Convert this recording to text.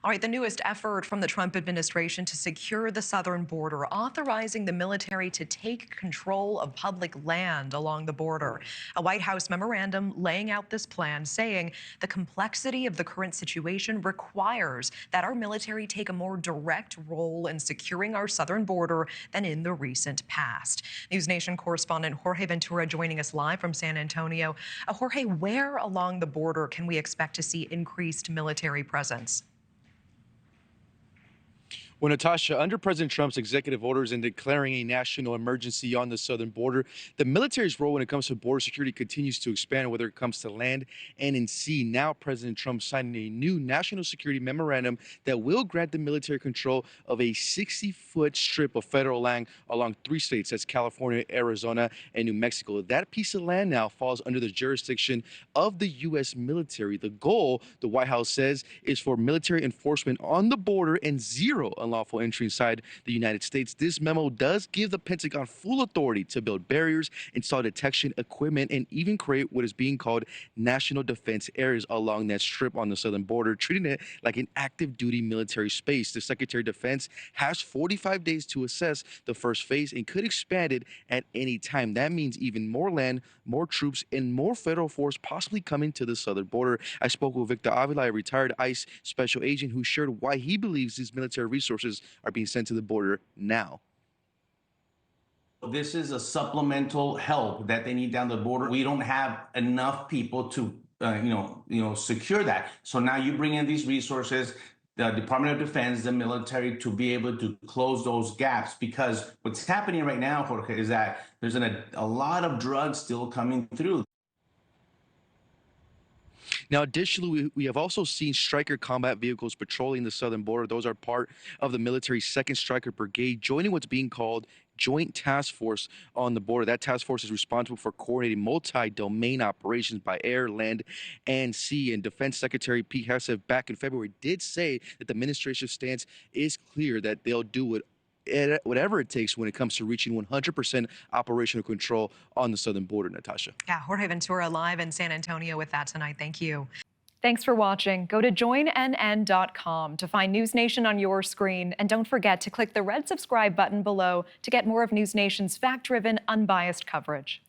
All right, the newest effort from the Trump administration to secure the southern border, authorizing the military to take control of public land along the border. A White House memorandum laying out this plan, saying the complexity of the current situation requires that our military take a more direct role in securing our southern border than in the recent past. NewsNation correspondent Jorge Ventura joining us live from San Antonio. Jorge, where along the border can we expect to see increased military presence? Well, Natasha, under President Trump's executive orders and declaring a national emergency on the southern border, the military's role when it comes to border security continues to expand, whether it comes to land and in sea. Now, President Trump signed a new national security memorandum that will grant the military control of a 60-foot strip of federal land along 3 states, that's California, Arizona, and New Mexico. That piece of land now falls under the jurisdiction of the U.S. military. The goal, the White House says, is for military enforcement on the border and zero unlawful entry inside the United States. This memo does give the Pentagon full authority to build barriers, install detection equipment, and even create what is being called national defense areas along that strip on the southern border, treating it like an active duty military space. The Secretary of Defense has 45 days to assess the first phase and could expand it at any time. That means even more land, more troops, and more federal force possibly coming to the southern border. I spoke with Victor Avila, a retired ICE special agent, who shared why he believes these military resources are being sent to the border now. This is a supplemental help that they need down the border. We don't have enough people to, secure that. So now you bring in these resources, the Department of Defense, the military, to be able to close those gaps. Because what's happening right now, Jorge, is that there's a lot of drugs still coming through. Now, additionally, we have also seen Stryker combat vehicles patrolling the southern border. Those are part of the military's 2nd Stryker Brigade, joining what's being called Joint Task Force on the border. That task force is responsible for coordinating multi-domain operations by air, land, and sea. And Defense Secretary Pete Hegseth back in February did say that the administration's stance is clear, that they'll do it whatever it takes when it comes to reaching 100% operational control on the southern border, Natasha. Yeah, Jorge Ventura live in San Antonio with that tonight. Thank you. Thanks for watching. Go to joinnn.com to find NewsNation on your screen. And don't forget to click the red subscribe button below to get more of NewsNation's fact-driven, unbiased coverage.